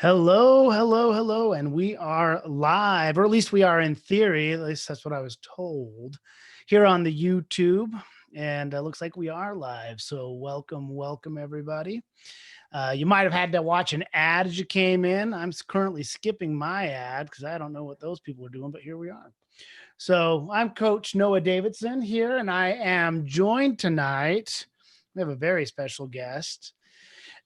Hello, hello, hello, and we are live, or at least we are in theory. At least that's what I was told here on the YouTube. And looks like we are live. So welcome, everybody. You might have had to watch an ad as you came in. I'm currently skipping my ad because I don't know what those people are doing, but here we are. So I'm Coach Noah Davidson here, and I am joined tonight. We have a very special guest,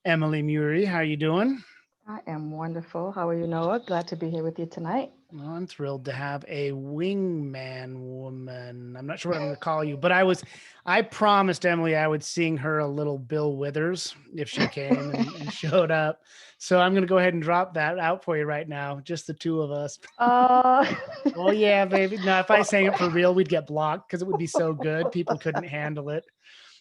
Emily Murray. How are you doing? I am wonderful. How are you, Noah? Glad to be here with you tonight. Well, I'm thrilled to have a wingman woman. I'm not sure what I'm going to call you, but I promised Emily I would sing her a little Bill Withers if she came and showed up. So I'm going to go ahead and drop that out for you right now. Just the two of us. Uh, Oh yeah, baby. No, if I well, sang it for real, we'd get blocked because it would be so good. People couldn't handle it.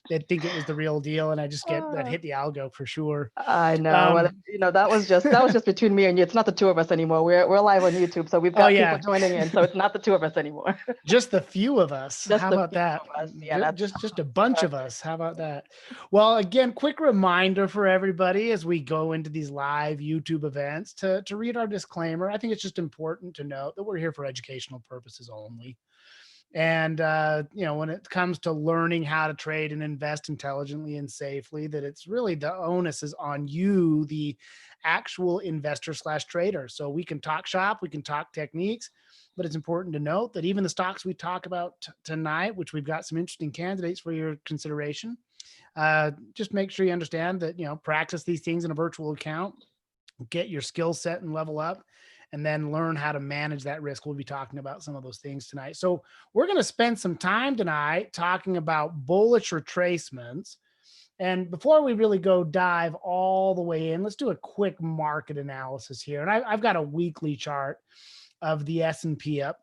They'd think it was the real deal. And I'd uh, hit the algo for sure. I know. Well, Um, that was just between me and you. It's not the two of us anymore. We're live on YouTube, so we've oh got people yeah. joining in. So it's not the two of us anymore. Just the few of us. Just How a about few that? of us. Yeah, that's Just a bunch of perfect. us. How about that? Well, again, quick reminder for everybody as we go into these live YouTube events to read our disclaimer. I think it's just important to note that we're here for educational purposes only. And when it comes to learning how to trade and invest intelligently and safely, that it's really the onus is on you, the actual investor slash trader. So we can talk shop, we can talk techniques, but it's important to note that even the stocks we talk about tonight, which we've got some interesting candidates for your consideration, just make sure you understand that, practice these things in a virtual account, get your skill set and level up, and then learn how to manage that risk. We'll be talking about some of those things tonight. So we're going to spend some time tonight talking about bullish retracements. And before we really go dive all the way in, let's do a quick market analysis here. And I've got a weekly chart of the S&P up.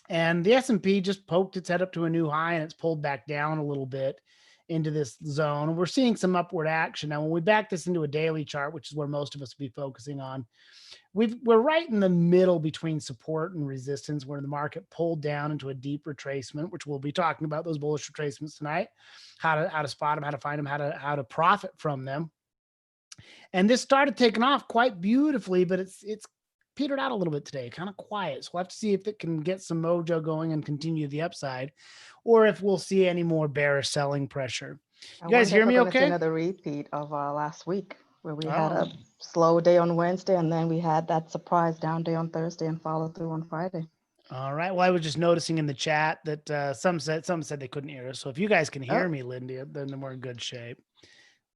And the S&P just poked its head up to a new high and it's pulled back down a little bit into this zone. We're seeing some upward action. Now, when we back this into a daily chart, which is where most of us will be focusing on, we're right in the middle between support and resistance, where the market pulled down into a deep retracement, which we'll be talking about those bullish retracements tonight, how to spot them, how to find them, how to profit from them. And this started taking off quite beautifully, but it's petered out a little bit today, kind of quiet. So we'll have to see if it can get some mojo going and continue the upside, or if we'll see any more bearish selling pressure. I You guys wonder hear if we're me going to see okay? another repeat of last week, where we had Oh, a slow day on Wednesday, and then we had that surprise down day on Thursday and follow through on Friday. all right. Well, I was just noticing in the chat that some said they couldn't hear us. So if you guys can hear Oh, me, Lindy, then we're in good shape.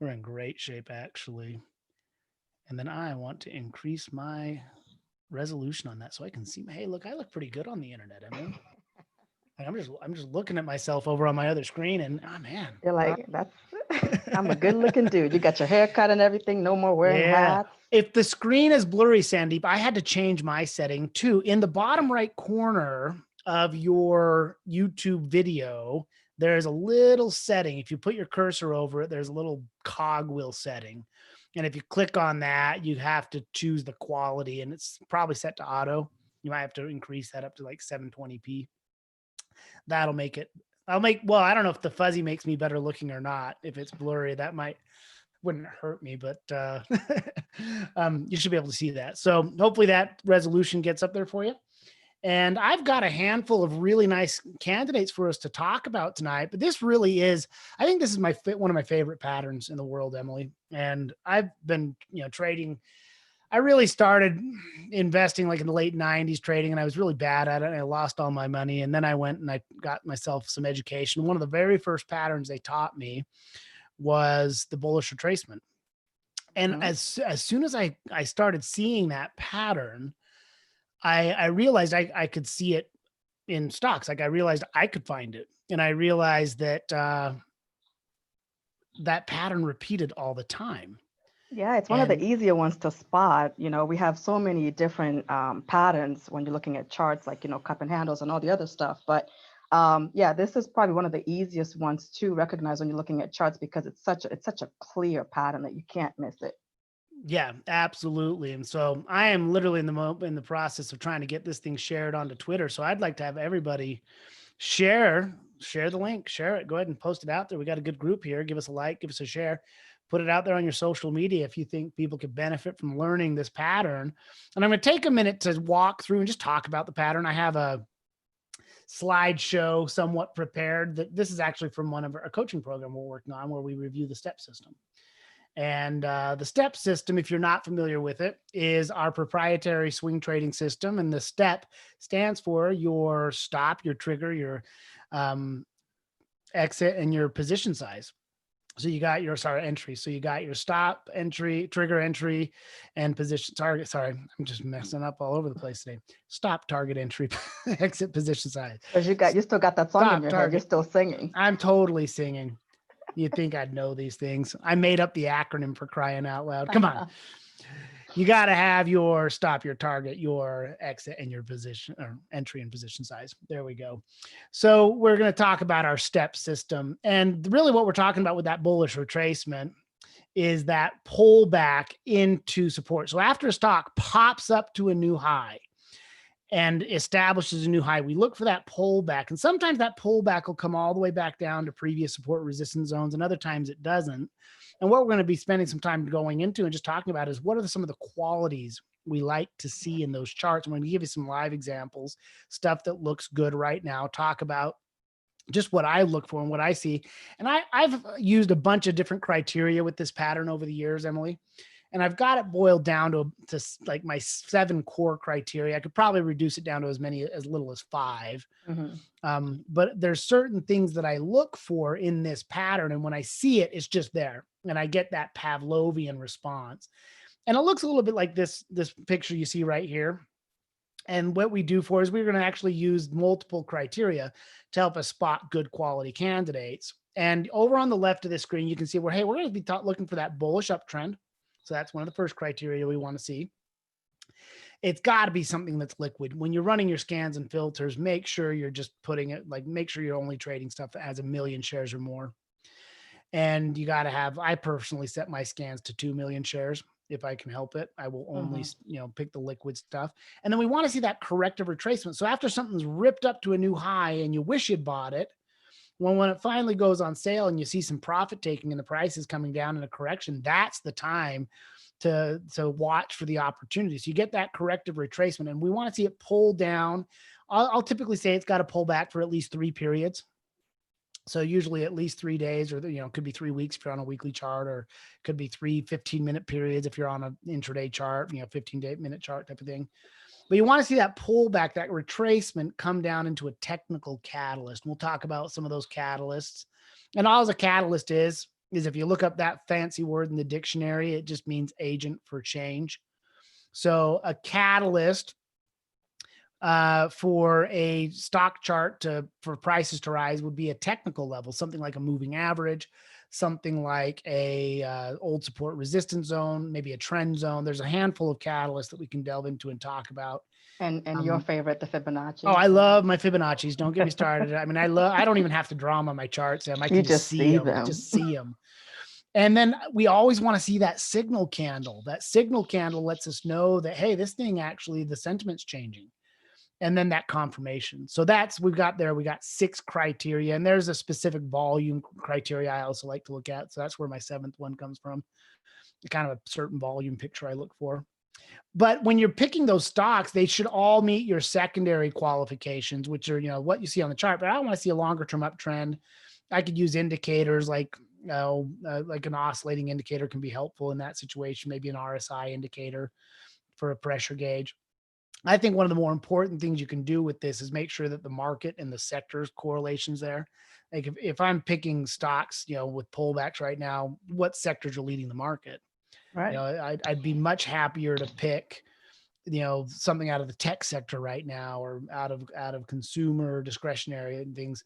We're in great shape, actually. And then I want to increase my resolution on that so I can see. Hey, look, I look pretty good on the internet, Emily. I'm just looking at myself over on my other screen, and oh man, you're like, that's, I'm a good looking dude. You got your hair cut and everything, no more wearing yeah. hats. If the screen is blurry, Sandeep, I had to change my setting too. In the bottom right corner of your YouTube video, there's a little setting. If you put your cursor over it, there's a little cogwheel setting. And if you click on that, you have to choose the quality, and it's probably set to auto. You might have to increase that up to like 720p. That'll make it. Well, I don't know if the fuzzy makes me better looking or not. If it's blurry, that wouldn't hurt me, but you should be able to see that. So hopefully that resolution gets up there for you. And I've got a handful of really nice candidates for us to talk about tonight. But this really is, I think this is one of my favorite patterns in the world, Emily. And I've been, trading. I really started investing like in the late 90s trading, and I was really bad at it. And I lost all my money. And then I went and I got myself some education. One of the very first patterns they taught me was the bullish retracement. And Mm-hmm. as soon as I started seeing that pattern, I realized I could see it in stocks. Like I realized I could find it. And I realized that that pattern repeated all the time. Yeah, it's one of the And easier ones to spot. We have so many different patterns when you're looking at charts, like, cup and handles and all the other stuff. But yeah, this is probably one of the easiest ones to recognize when you're looking at charts, because it's such a clear pattern that you can't miss it. yeah, absolutely. And so I am literally in the process of trying to get this thing shared onto Twitter. So I'd like to have everybody share the link, share it. Go ahead and post it out there. We got a good group here. Give us a like, give us a share. put it out there on your social media if you think people could benefit from learning this pattern. And I'm going to take a minute to walk through and just talk about the pattern. I have a slideshow somewhat prepared. That this is actually from one of our coaching program we're working on, where we review the step system. And the step system, if you're not familiar with it, is our proprietary swing trading system. And the step stands for your stop, your trigger, your exit, and your position size. So you got your entry. So you got your stop, entry, trigger, entry, and position target. Sorry, I'm just messing up all over the place today. Stop, target, entry, exit, position size. Because you still got that song Stop, in your target. head. You're still singing. I'm totally singing. You'd think I'd know these things. I made up the acronym, for crying out loud. Come on. You got to have your stop, your target, your exit, and your position or entry and position size. There we go. So we're going to talk about our step system. And really what we're talking about with that bullish retracement is that pullback into support. So after a stock pops up to a new high and establishes a new high, we look for that pullback. And sometimes that pullback will come all the way back down to previous support resistance zones, and other times it doesn't. And what we're going to be spending some time going into and just talking about is what are some of the qualities we like to see in those charts. I'm going to give you some live examples, stuff that looks good right now, talk about just what I look for and what I see. And I've used a bunch of different criteria with this pattern over the years, Emily. And I've got it boiled down to like my 7 core criteria. I could probably reduce it down to as little as 5. But there's certain things that I look for in this pattern. And when I see it, it's just there. And I get that Pavlovian response. And it looks a little bit like this picture you see right here. And what we do for is we're going to actually use multiple criteria to help us spot good quality candidates. And over on the left of the screen, you can see we're going to be looking for that bullish uptrend. So that's one of the first criteria we want to see. It's got to be something that's liquid. When you're running your scans and filters, make sure you're just putting it, make sure you're only trading stuff that has 1 million shares or more. And you got to have, I personally set my scans to 2 million shares. If I can help it, I will only, pick the liquid stuff. And then we want to see that corrective retracement. So after something's ripped up to a new high and you wish you'd bought it, when it finally goes on sale and you see some profit taking and the price is coming down in a correction, that's the time to watch for the opportunities. You get that corrective retracement, and we want to see it pull down. I'll typically say it's got to pull back for at least 3 periods. So usually at least 3 days, or it could be 3 weeks if you're on a weekly chart, or it could be 3 15-minute periods if you're on an intraday chart, 15-minute chart type of thing. But you want to see that pullback, that retracement come down into a technical catalyst. And we'll talk about some of those catalysts. And all a catalyst is if you look up that fancy word in the dictionary, it just means agent for change. So a catalyst for a stock chart for prices to rise would be a technical level, something like a moving average, something like a old support resistance zone, maybe a trend zone. There's a handful of catalysts that we can delve into and talk about. And your favorite, the Fibonacci. Oh, I love my Fibonacci's. Don't get me started. I mean, I don't even have to draw them on my charts. I can just see them. Just see them. And then we always want to see that signal candle. That signal candle lets us know that, hey, this thing actually, the sentiment's changing. And then that confirmation. So we got 6 criteria, and there's a specific volume criteria I also like to look at. So that's where my 7th one comes from. Kind of a certain volume picture I look for. But when you're picking those stocks, they should all meet your secondary qualifications, which are, what you see on the chart. But I want to see a longer term uptrend. I could use indicators like an oscillating indicator can be helpful in that situation. Maybe an RSI indicator for a pressure gauge. I think one of the more important things you can do with this is make sure that the market and the sectors correlations there. Like if I'm picking stocks, with pullbacks right now, what sectors are leading the market? Right. I'd be much happier to pick, something out of the tech sector right now, or out of consumer discretionary and things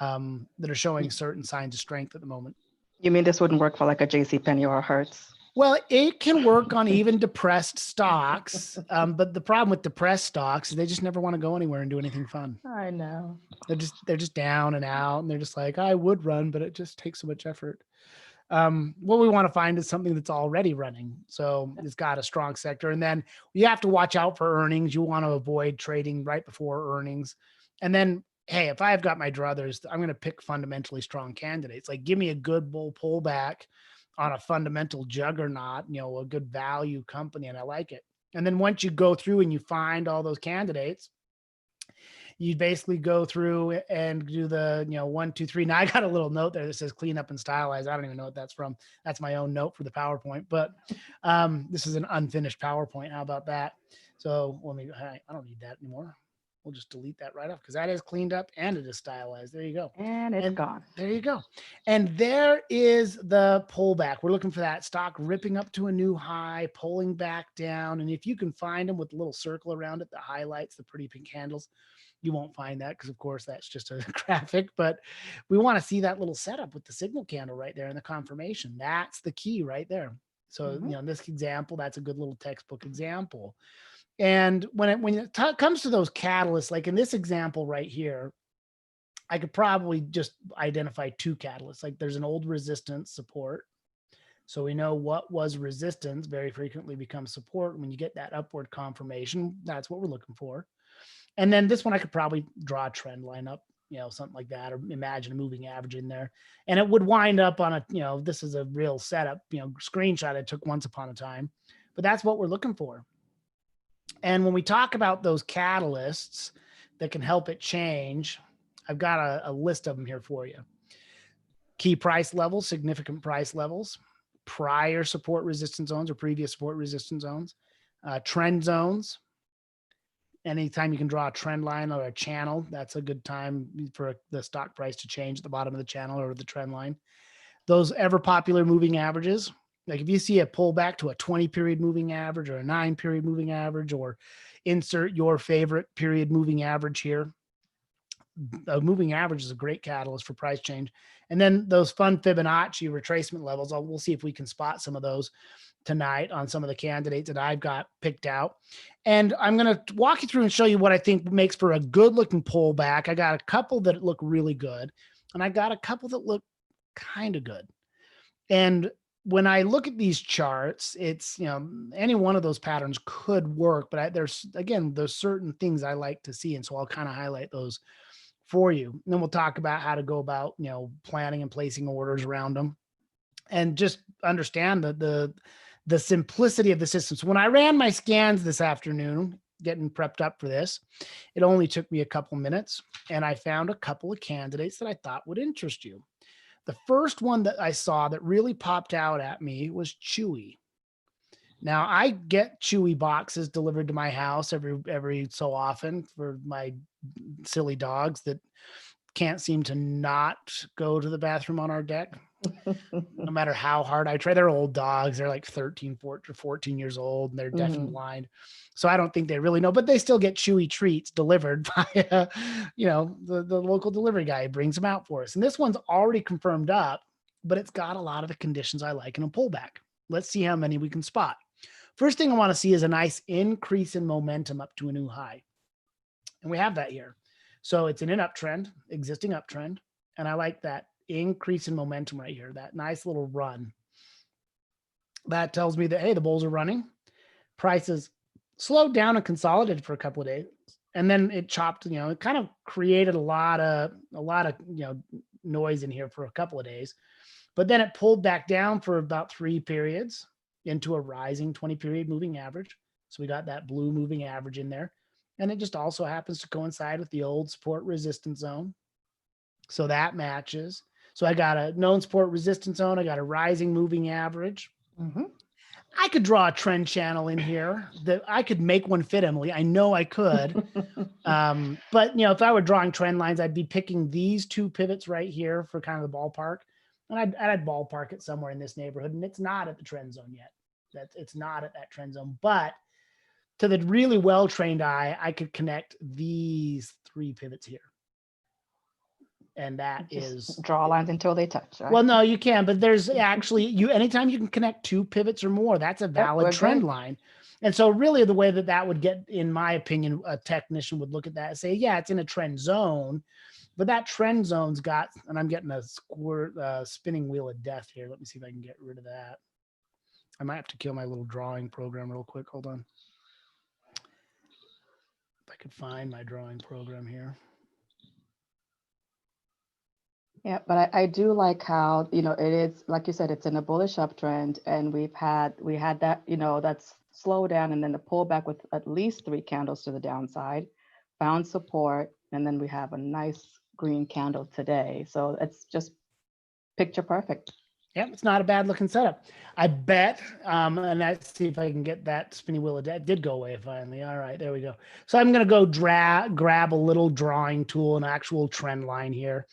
that are showing certain signs of strength at the moment. You mean this wouldn't work for like a JCPenney or a Hertz? Well, it can work on even depressed stocks. But the problem with depressed stocks is they just never want to go anywhere and do anything fun. I know. They're just down and out, and they're just like, I would run, but it just takes so much effort. What we want to find is something that's already running. So it's got a strong sector. And then you have to watch out for earnings. You want to avoid trading right before earnings. And then, hey, if I've got my druthers, I'm going to pick fundamentally strong candidates. Like give me a good bull pullback on a fundamental juggernaut, a good value company, and I like it. And then once you go through and you find all those candidates, you basically go through and do the, 1, 2, 3. Now I got a little note there that says clean up and stylize. I don't even know what that's from. That's my own note for the PowerPoint, but this is an unfinished PowerPoint. How about that? So I don't need that anymore. We'll just delete that right off because that is cleaned up and it is stylized. There you go. And it's gone. There you go. And there is the pullback. We're looking for that stock ripping up to a new high, pulling back down. And if you can find them with a little circle around it that highlights the pretty pink handles, you won't find that because, of course, that's just a graphic. But we want to see that little setup with the signal candle right there and the confirmation. That's the key right there. So, in this example, that's a good little textbook example. And when it comes to those catalysts, like in this example right here, I could probably just identify 2 catalysts. Like there's an old resistance support. So we know what was resistance very frequently becomes support. When you get that upward confirmation, that's what we're looking for. And then this one, I could probably draw a trend line up, something like that, or imagine a moving average in there. And it would wind up on a, this is a real setup, screenshot I took once upon a time, but that's what we're looking for. And when we talk about those catalysts that can help it change, I've got a list of them here for you. Key price levels, significant price levels, prior support resistance zones or previous support resistance zones, trend zones. Anytime you can draw a trend line or a channel, that's a good time for the stock price to change at the bottom of the channel or the trend line. Those ever popular moving averages. Like if you see a pullback to a 20-period moving average or a 9-period moving average, or insert your favorite period moving average here, a moving average is a great catalyst for price change. And then those fun Fibonacci retracement levels, we'll see if we can spot some of those tonight on some of the candidates that I've got picked out. And I'm going to walk you through and show you what I think makes for a good looking pullback. I got a couple that look really good, and I got a couple that look kind of good. And when I look at these charts, it's, any one of those patterns could work, but there's certain things I like to see. And so I'll kind of highlight those for you. And then we'll talk about how to go about, planning and placing orders around them, and just understand the simplicity of the system. So when I ran my scans this afternoon, getting prepped up for this, it only took me a couple minutes, and I found a couple of candidates that I thought would interest you. The first one that I saw that really popped out at me was Chewy. Now I get Chewy boxes delivered to my house every so often for my silly dogs that can't seem to not go to the bathroom on our deck. No matter how hard I try. They're old dogs. They're like 13, 14 years old, and they're deaf and blind. So I don't think they really know, but they still get Chewy treats delivered by, the local delivery guy brings them out for us. And this one's already confirmed up, but it's got a lot of the conditions I like in a pullback. Let's see how many we can spot. First thing I want to see is a nice increase in momentum up to a new high. And we have that here. So it's in an uptrend, existing uptrend. And I like that increase in momentum right here, that nice little run. That tells me that, hey, the bulls are running. Prices slowed down and consolidated for a couple of days. And then it chopped, it kind of created a lot of, noise in here for a couple of days. But then it pulled back down for about 3 periods into a rising 20-period moving average. So we got that blue moving average in there. And it just also happens to coincide with the old support resistance zone. So that matches. So I got a known support resistance zone. I got a rising moving average. I could draw a trend channel in here that I could make one fit, Emily. I know I could. But, if I were drawing trend lines, I'd be picking these 2 pivots right here for kind of the ballpark. And I'd ballpark it somewhere in this neighborhood. And it's not at the trend zone yet. It's not at that trend zone. But to the really well-trained eye, I could connect these 3 pivots here. And that is draw lines until they touch. Right? Well, no, you can, but there's actually anytime you can connect 2 pivots or more, that's a valid trend line. And so really the way that would get, in my opinion, a technician would look at that and say, yeah, it's in a trend zone, but that trend zone's got, and I'm getting a spinning wheel of death here. Let me see if I can get rid of that. I might have to kill my little drawing program real quick. Hold on. If I could find my drawing program here. Yeah, but I do like how, it is, like you said, it's in a bullish uptrend, and we had that, that's slow down and then the pullback with at least 3 candles to the downside, found support, and then we have a nice green candle today. So it's just picture perfect. Yep, it's not a bad looking setup. I bet, and let's see if I can get that spinny wheel. It did go away finally. All right, there we go. So I'm going to go grab a little drawing tool, an actual trend line here.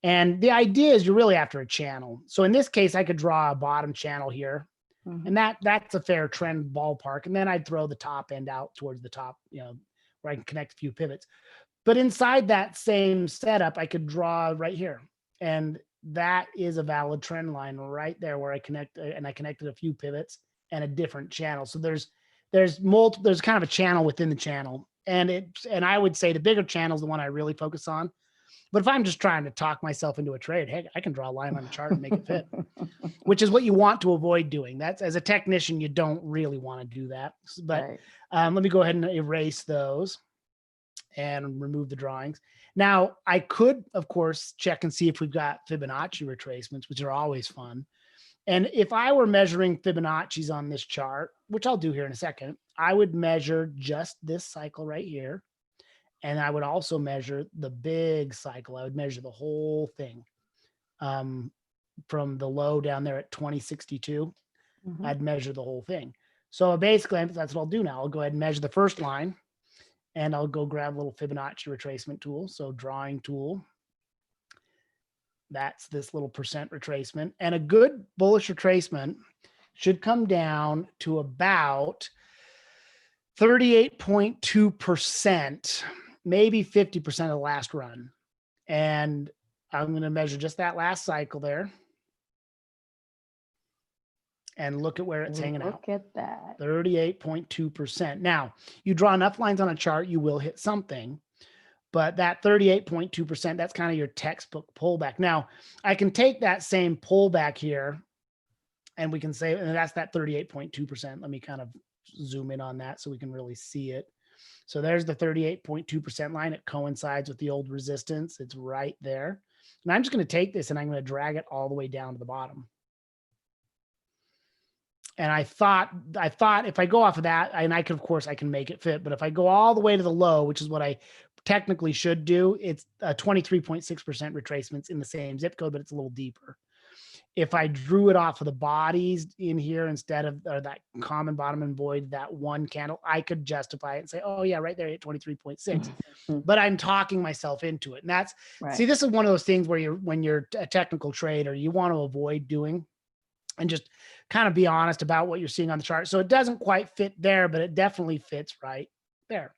And the idea is you're really after a channel. So in this case, I could draw a bottom channel here, and that's a fair trend ballpark. And then I'd throw the top end out towards the top, where I can connect a few pivots. But inside that same setup, I could draw right here. And that is a valid trend line right there where I connected a few pivots and a different channel. So there's kind of a channel within the channel. And I would say the bigger channel is the one I really focus on. But if I'm just trying to talk myself into a trade, hey, I can draw a line on a chart and make it fit, which is what you want to avoid doing. That's, as a technician, you don't really want to do that. But Right. let me go ahead and erase those and remove the drawings. Now, I could, of course, check and see if we've got Fibonacci retracements, which are always fun. And if I were measuring Fibonacci's on this chart, which I'll do here in a second, I would measure just this cycle right here. And I would also measure the big cycle. I would measure the whole thing from the low down there at 2062. I'd measure the whole thing. So basically, that's what I'll do now. I'll go ahead and measure the first line. And I'll go grab a little Fibonacci retracement tool. So drawing tool. That's this little percent retracement. And a good bullish retracement should come down to about 38.2%, maybe 50% of the last run. And I'm going to measure just that last cycle there. And look at where it's hanging out. Look at that. 38.2%. Now, you draw enough lines on a chart, you will hit something. But that 38.2%, that's kind of your textbook pullback. Now, I can take that same pullback here, and we can say, and that's that 38.2%. Let me kind of zoom in on that so we can really see it. So there's the 38.2% line. It coincides with the old resistance. It's right there. And I'm just going to take this and I'm going to drag it all the way down to the bottom. And I thought if I go off of that, and I can make it fit, but if I go all the way to the low, which is what I technically should do, it's a 23.6% retracements in the same zip code, but it's a little deeper. If I drew it off of the bodies in here instead of that common bottom and void, that one candle, I could justify it and say, oh yeah, right there at 23.6. But I'm talking myself into it. And that's, right. See, this is one of those things where when you're a technical trader, you want to avoid doing, and just kind of be honest about what you're seeing on the chart. So it doesn't quite fit there, but it definitely fits right there.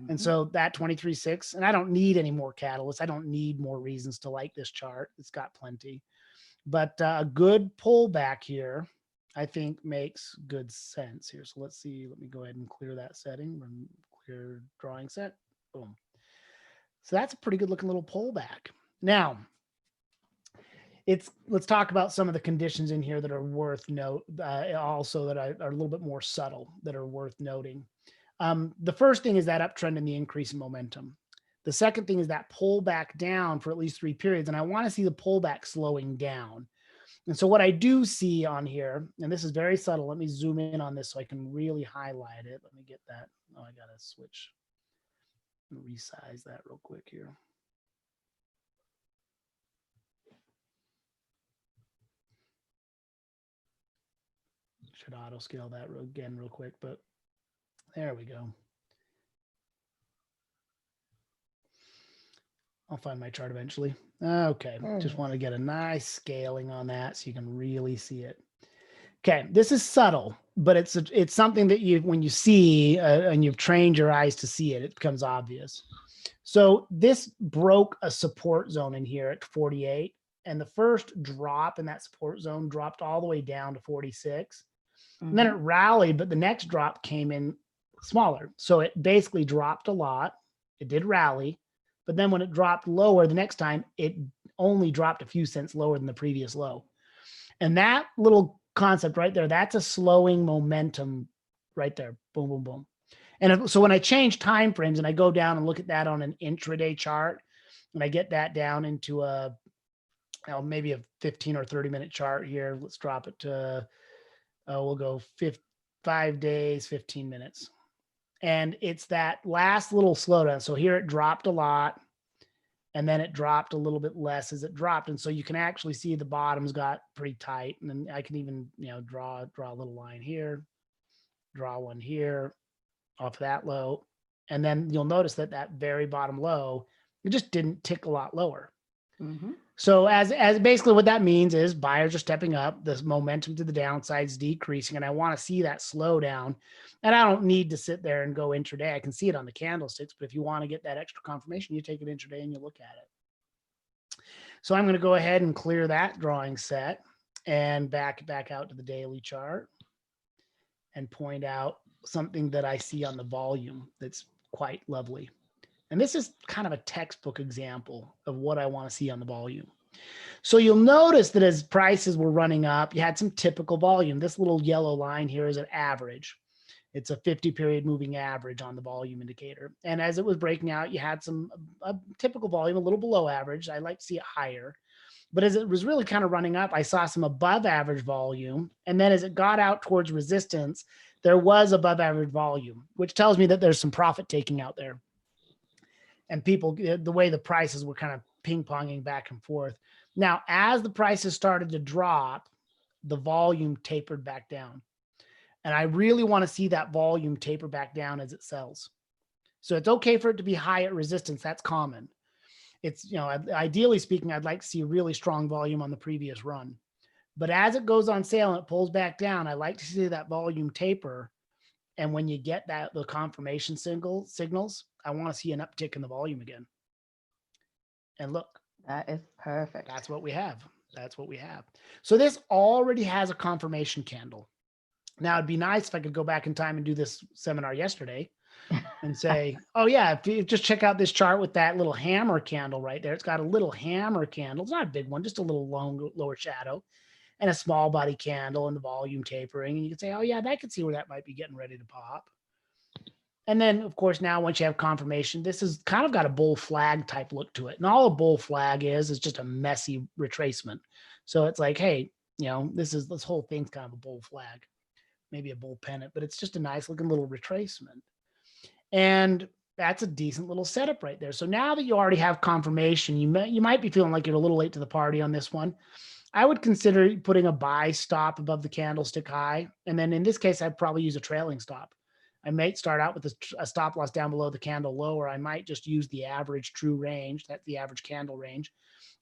And so that 23.6, and I don't need any more catalysts. I don't need more reasons to like this chart. It's got plenty. But a good pullback here, I think, makes good sense here. So let's see. Let me go ahead and clear that setting. Clear drawing set. Boom. So that's a pretty good looking little pullback. Now, let's talk about some of the conditions in here that are worth note. Also, that are a little bit more subtle, that are worth noting. The first thing is that uptrend and the increase in momentum. The second thing is that pullback down for at least 3 periods. And I want to see the pullback slowing down. And so what I do see on here, and this is very subtle. Let me zoom in on this so I can really highlight it. Let me get that. Oh, I got to switch. Resize that real quick here. Should auto scale that again real quick, but there we go. I'll find my chart eventually. Okay, just want to get a nice scaling on that so you can really see it. Okay, this is subtle, but it's something that when you see and you've trained your eyes to see it, it becomes obvious. So this broke a support zone in here at 48, and the first drop in that support zone dropped all the way down to 46. And then it rallied, but the next drop came in smaller. So it basically dropped a lot. It did rally, but then when it dropped lower the next time, it only dropped a few cents lower than the previous low. And that little concept right there, that's a slowing momentum right there. Boom, boom, boom. And so when I change time frames and I go down and look at that on an intraday chart, and I get that down into a maybe a 15 or 30-minute chart here. Let's drop it to, we'll go 5 days, 15 minutes. And it's that last little slowdown. So here it dropped a lot, and then it dropped a little bit less as it dropped. And so you can actually see the bottoms got pretty tight. And then I can even, draw a little line here, draw one here off that low. And then you'll notice that that very bottom low, it just didn't tick a lot lower. Mm-hmm. So as basically what that means is buyers are stepping up, this momentum to the downside is decreasing, and I want to see that slow down. And I don't need to sit there and go intraday. I can see it on the candlesticks, but if you want to get that extra confirmation, you take it intraday and you look at it. So I'm going to go ahead and clear that drawing set and back out to the daily chart and point out something that I see on the volume that's quite lovely. And this is kind of a textbook example of what I want to see on the volume. So you'll notice that as prices were running up, you had some typical volume. This little yellow line here is an average. It's a 50-period moving average on the volume indicator. And as it was breaking out, you had a typical volume, a little below average. I like to see it higher. But as it was really kind of running up, I saw some above average volume. And then as it got out towards resistance, there was above average volume, which tells me that there's some profit taking out there. And people, the way the prices were kind of ping-ponging back and forth. Now, as the prices started to drop, the volume tapered back down. And I really want to see that volume taper back down as it sells. So it's okay for it to be high at resistance. That's common. It's, ideally speaking, I'd like to see really strong volume on the previous run. But as it goes on sale and it pulls back down, I like to see that volume taper. And when you get the confirmation signals, I want to see an uptick in the volume again. And look, that is perfect. That's what we have. That's what we have. So this already has a confirmation candle. Now it'd be nice if I could go back in time and do this seminar yesterday and say, oh yeah, if you just check out this chart with that little hammer candle right there. It's got a little hammer candle. It's not a big one, just a little lower shadow, and a small body candle and the volume tapering. And you can say, oh yeah, I could see where that might be getting ready to pop. And then of course, now once you have confirmation, this has kind of got a bull flag type look to it. And all a bull flag is just a messy retracement. So it's like, hey, this whole thing's kind of a bull flag, maybe a bull pennant, but it's just a nice looking little retracement. And that's a decent little setup right there. So now that you already have confirmation, you might be feeling like you're a little late to the party on this one. I would consider putting a buy stop above the candlestick high. And then in this case, I'd probably use a trailing stop. I might start out with a stop loss down below the candle low, or I might just use the average true range. That's the average candle range.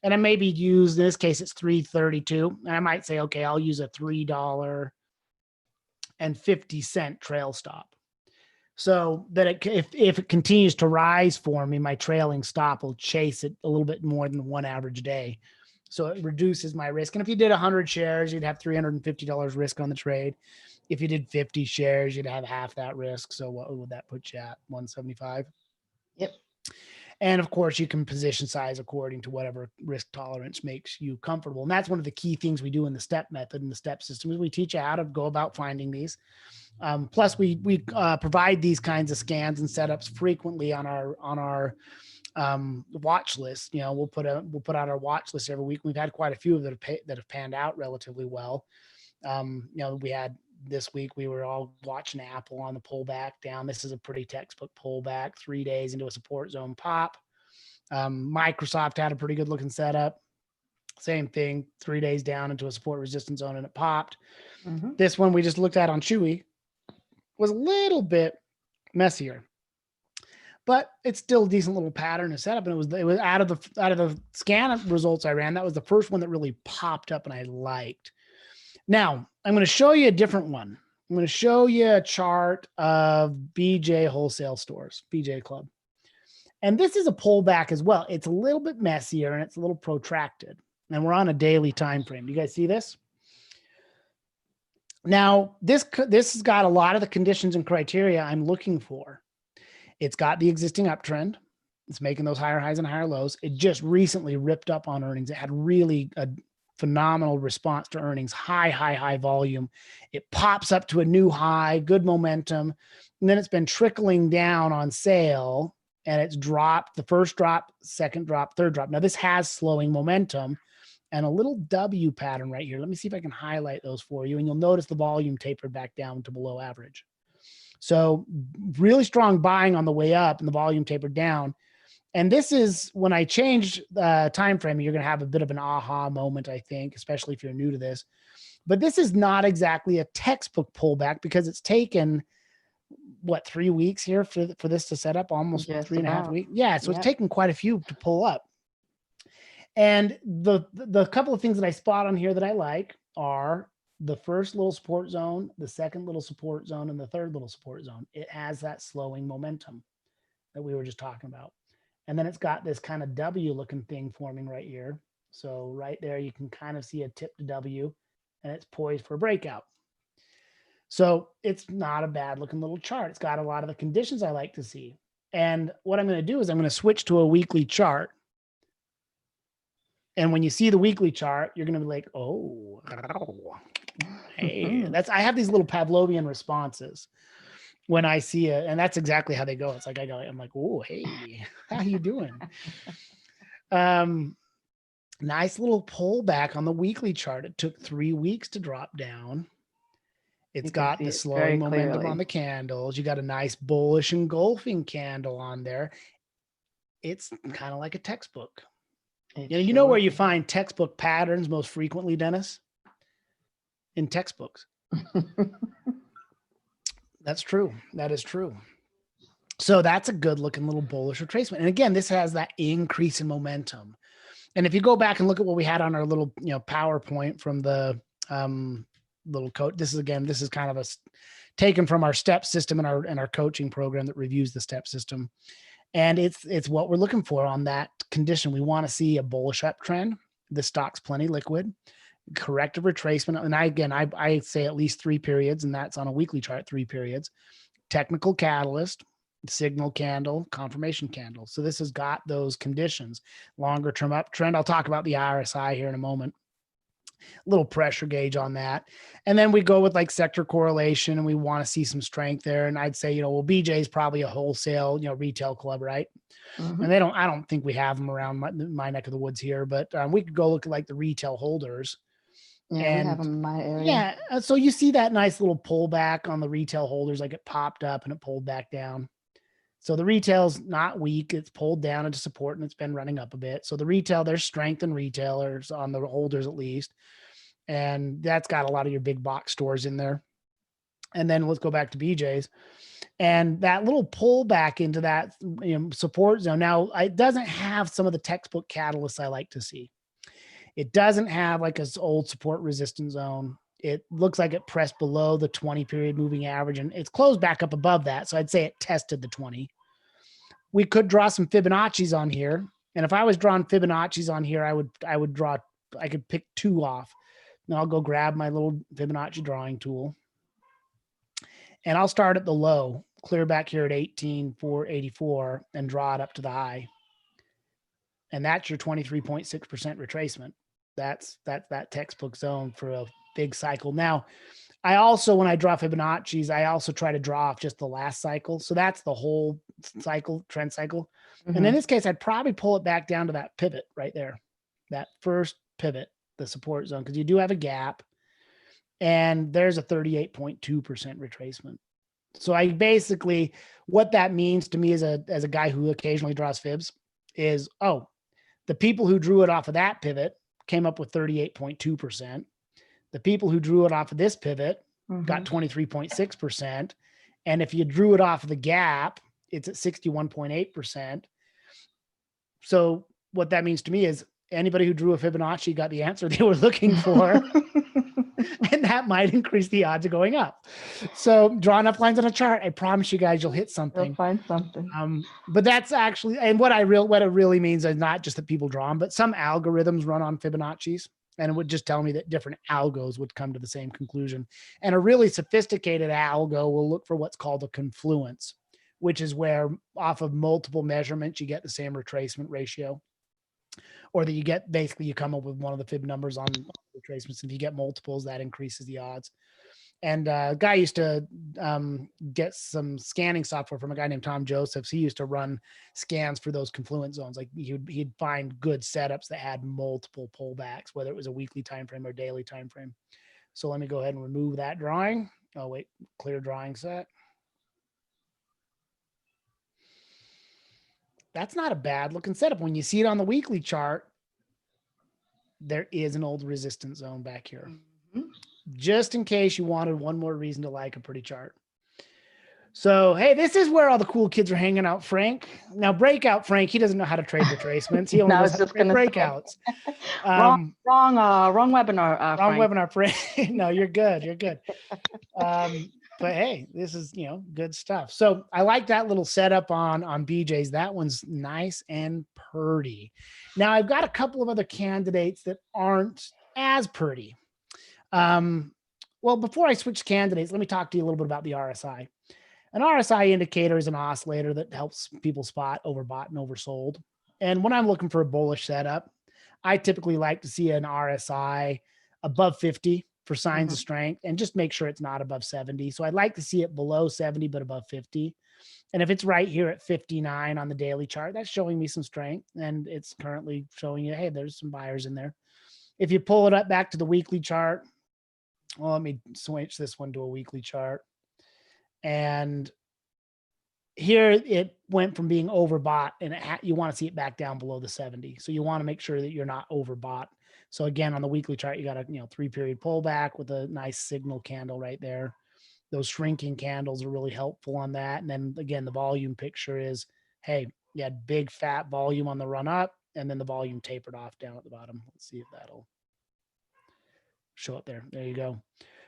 And I maybe use, in this case, it's 332. And I might say, okay, I'll use a $3.50 trail stop. So that if it continues to rise for me, my trailing stop will chase it a little bit more than one average day. So it reduces my risk. And if you did 100 shares, you'd have $350 risk on the trade. If you did 50 shares, you'd have half that risk. So what would that put you at? 175? Yep. And of course, you can position size according to whatever risk tolerance makes you comfortable. And that's one of the key things we do in the step method and the step system is we teach you how to go about finding these. Plus, we provide these kinds of scans and setups frequently on our watch list. We'll put out our watch list every week. We've had quite a few of that have panned out relatively well. We had this week, we were all watching Apple on the pullback down. This is a pretty textbook pullback, 3 days into a support zone pop. Microsoft had a pretty good looking setup. Same thing, 3 days down into a support resistance zone and it popped. Mm-hmm. This one we just looked at on Chewy was a little bit messier, but it's still a decent little pattern to set up. And it was out of the scan results I ran, that was the first one that really popped up and I liked. Now I'm going to show you a different one. I'm going to show you a chart of BJ Wholesale stores, BJ Club. And this is a pullback as well. It's a little bit messier and it's a little protracted. And we're on a daily time frame. Do you guys see this? Now, this has got a lot of the conditions and criteria I'm looking for. It's got the existing uptrend. It's making those higher highs and higher lows. It just recently ripped up on earnings. It had really a phenomenal response to earnings, high volume. It pops up to a new high, good momentum. And then it's been trickling down on sale and it's dropped the first drop, second drop, third drop. Now this has slowing momentum and a little W pattern right here. Let me see if I can highlight those for you. And you'll notice the volume tapered back down to below average. So really strong buying on the way up and the volume tapered down. And this is when I changed the time frame, you're going to have a bit of an aha moment, I think, especially if you're new to this. But this is not exactly a textbook pullback because it's taken, what, 3 weeks here for this to set up, almost Just 3.5 about. weeks. Yeah, so it's taken quite a few to pull up. And the couple of things that I spot on here that I like are the first little support zone, the second little support zone, and the third little support zone. It has that slowing momentum that we were just talking about. And then it's got this kind of W looking thing forming right here. So right there, you can kind of see a tip to W, and it's poised for a breakout. So it's not a bad looking little chart. It's got a lot of the conditions I like to see. And what I'm going to do is I'm going to switch to a weekly chart. And when you see the weekly chart, you're going to be like, oh, hey, I have these little Pavlovian responses when I see it. And that's exactly how they go. It's like, I'm like, oh, hey, how you doing? Nice little pullback on the weekly chart. It took 3 weeks to drop down. It's got the slowing momentum on the candles. You got a nice bullish engulfing candle on there. It's kind of like a textbook. You know where you find textbook patterns most frequently, Dennis? In textbooks. That's true. That is true. So that's a good looking little bullish retracement. And again, this has that increase in momentum. And if you go back and look at what we had on our little, PowerPoint from the little coach, this is kind of taken from our step system and our coaching program that reviews the step system. And it's what we're looking for on that condition. We want to see a bullish uptrend. The stock's plenty liquid, corrective retracement. And I say at least 3 periods, and that's on a weekly chart, 3 periods. Technical catalyst, signal candle, confirmation candle. So this has got those conditions. Longer term uptrend. I'll talk about the RSI here in a moment. Little pressure gauge on that. And then we go with like sector correlation, and we want to see some strength there. And I'd say, BJ is probably a wholesale, retail club, right? Mm-hmm. And I don't think we have them around my neck of the woods here, but we could go look at like the retail holders. Yeah, we have them in my area. Yeah. So you see that nice little pullback on the retail holders, like it popped up and it pulled back down. So the retail's not weak. It's pulled down into support and it's been running up a bit. So the retail, there's strength in retailers on the holders at least. And that's got a lot of your big box stores in there. And then let's go back to BJ's. And that little pullback into that support zone. Now, it doesn't have some of the textbook catalysts I like to see. It doesn't have like an old support resistance zone. It looks like it pressed below the 20 period moving average, and it's closed back up above that. So I'd say it tested the 20. We could draw some Fibonacci's on here. And if I was drawing Fibonacci's on here, I could pick 2 off. Now I'll go grab my little Fibonacci drawing tool. And I'll start at the low, clear back here at 18,484 and draw it up to the high. And that's your 23.6% retracement. That's that textbook zone for a big cycle. Now, I also, when I draw Fibonacci's, I also try to draw off just the last cycle. So that's the whole cycle, trend cycle. Mm-hmm. And in this case, I'd probably pull it back down to that pivot right there, that first pivot, the support zone, because you do have a gap. And there's a 38.2% retracement. So I basically, what that means to me as a guy who occasionally draws fibs is, the people who drew it off of that pivot came up with 38.2%. The people who drew it off of this pivot got 23.6%. And if you drew it off of the gap, it's at 61.8%. So what that means to me is anybody who drew a Fibonacci got the answer they were looking for. And that might increase the odds of going up. So draw enough lines on a chart, I promise you guys, you'll hit something. You'll find something. But that's actually, and what it really means is not just that people draw them, but some algorithms run on Fibonacci's, and it would just tell me that different algos would come to the same conclusion. And a really sophisticated algo will look for what's called a confluence, which is where off of multiple measurements, you get the same retracement ratio. Or that you come up with one of the fib numbers on retracements. If you get multiples, that increases the odds. And a guy used to get some scanning software from a guy named Tom Josephs. He used to run scans for those confluent zones. Like he'd find good setups that had multiple pullbacks, whether it was a weekly time frame or daily time frame. So let me go ahead and remove that drawing. Oh, wait, clear drawing set. That's not a bad looking setup. When you see it on the weekly chart, there is an old resistance zone back here. Mm-hmm. Just in case you wanted one more reason to like a pretty chart. So, hey, this is where all the cool kids are hanging out, Frank. Now, breakout Frank, he doesn't know how to trade retracements. He only knows how to trade breakouts. Wrong webinar, wrong Frank. webinar, Frank. No, you're good. You're good. But hey, this is, good stuff. So I like that little setup on BJ's. That one's nice and pretty. Now I've got a couple of other candidates that aren't as pretty. Well, before I switch candidates, let me talk to you a little bit about the RSI. An RSI indicator is an oscillator that helps people spot overbought and oversold. And when I'm looking for a bullish setup, I typically like to see an RSI above 50 for signs of strength, and just make sure it's not above 70. So I'd like to see it below 70, but above 50. And if it's right here at 59 on the daily chart, that's showing me some strength, and it's currently showing you, hey, there's some buyers in there. If you pull it up back to the weekly chart, well, let me switch this one to a weekly chart. And here it went from being overbought, and you want to see it back down below the 70. So you want to make sure that you're not overbought. So again, on the weekly chart, you got a 3-period pullback with a nice signal candle right there. Those shrinking candles are really helpful on that. And then again, the volume picture is, hey, you had big fat volume on the run up, and then the volume tapered off down at the bottom. Let's see if that'll show up there. There you go.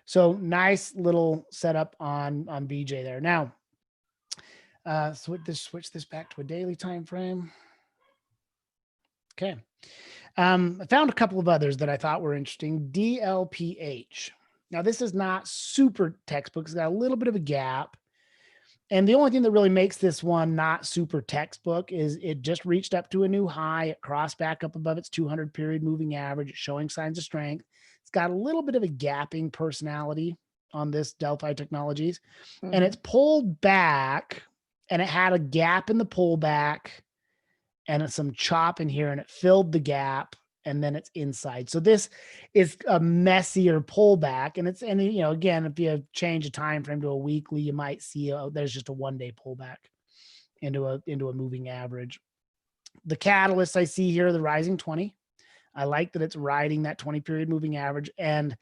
So nice little setup on BJ there. Now, switch this back to a daily time frame. Okay. I found a couple of others that I thought were interesting. DLPH. Now, this is not super textbook. It's got a little bit of a gap. And the only thing that really makes this one not super textbook is it just reached up to a new high. It crossed back up above its 200-period moving average. It's showing signs of strength. It's got a little bit of a gapping personality on this Delphi Technologies. Mm-hmm. And it's pulled back, and it had a gap in the pullback and some chop in here, and it filled the gap, and then it's inside. So this is a messier pullback, and again, if you change a time frame to a weekly, you might see there's just a one-day pullback into a moving average. The catalyst I see here, the rising 20. I like that it's riding that 20-period moving average, and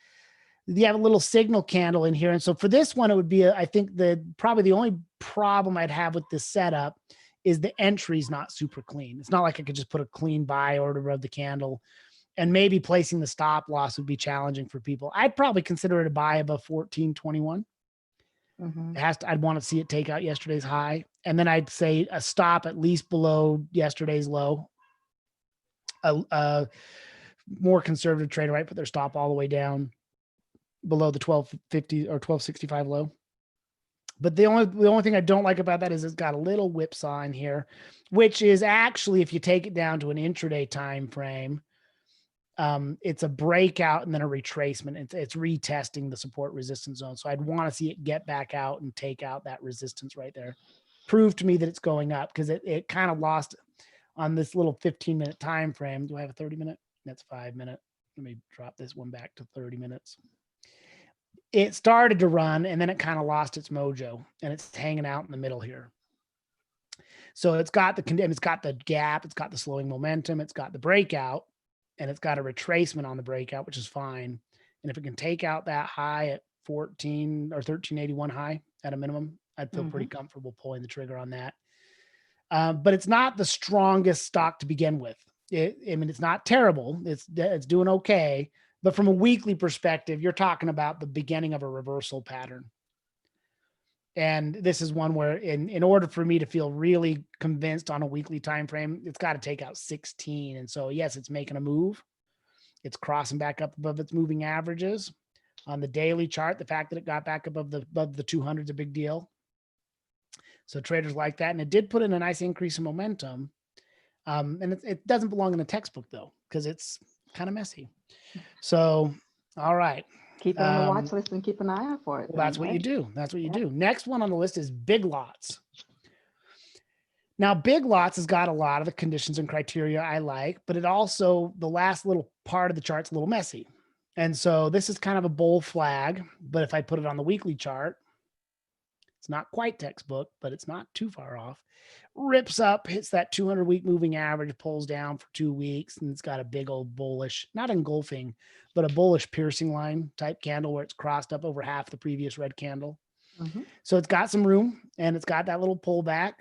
you have a little signal candle in here. And so for this one, it would be, I think probably the only problem I'd have with this setup is the entry's not super clean. It's not like I could just put a clean buy order above the candle, and maybe placing the stop loss would be challenging for people. I'd probably consider it a buy above 14.21. I'd want to see it take out yesterday's high. And then I'd say a stop at least below yesterday's low. A more conservative trader might put their stop all the way down below the 1250 or 1265 low. But the only thing I don't like about that is it's got a little whipsaw in here, which is actually, if you take it down to an intraday time frame, it's a breakout and then a retracement. It's retesting the support resistance zone. So I'd want to see it get back out and take out that resistance right there. Prove to me that it's going up, because it kind of lost on this little 15-minute time frame. Do I have a 30-minute? That's 5 minutes. Let me drop this one back to 30 minutes. It started to run, and then it kind of lost its mojo, and it's hanging out in the middle here. So it's got the gap, it's got the slowing momentum, it's got the breakout, and it's got a retracement on the breakout, which is fine. And if it can take out that high at 14 or 1381 high at a minimum, I'd feel pretty comfortable pulling the trigger on that. But it's not the strongest stock to begin with. It's not terrible. It's doing okay. But from a weekly perspective, you're talking about the beginning of a reversal pattern. And this is one where in order for me to feel really convinced on a weekly time frame, it's got to take out 16. And so, yes, it's making a move. It's crossing back up above its moving averages. On the daily chart, the fact that it got back above the 200 is a big deal. So traders like that. And it did put in a nice increase in momentum. And it doesn't belong in the textbook, though, because it's kind of messy. So, all right. keep it on the watch list and keep an eye out for it. Well, that's what you do. That's what you Yeah. do. Next one on the list is big lots. Now, big lots has got a lot of the conditions and criteria I like, but it also, the last little part of the chart's a little messy. And so this is kind of a bull flag, but if I put it on the weekly chart, it's not quite textbook, but it's not too far off. Rips up, hits that 200-week moving average, pulls down for 2 weeks, and it's got a big old bullish, not engulfing, but a bullish piercing line type candle where it's crossed up over half the previous red candle. Mm-hmm. So it's got some room, and it's got that little pullback.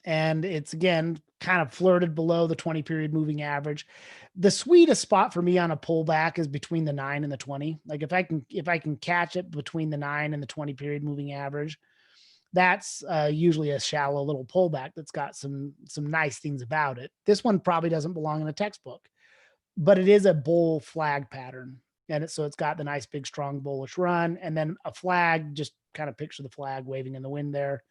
And it's, again, kind of flirted below the 20-period moving average. The sweetest spot for me on a pullback is between the 9 and the 20. Like if I can catch it between the 9 and the 20-period moving average, that's usually a shallow little pullback that's got some nice things about it. This one probably doesn't belong in a textbook, but it is a bull flag pattern. And so it's got the nice big strong bullish run, and then a flag, just kind of picture the flag waving in the wind there.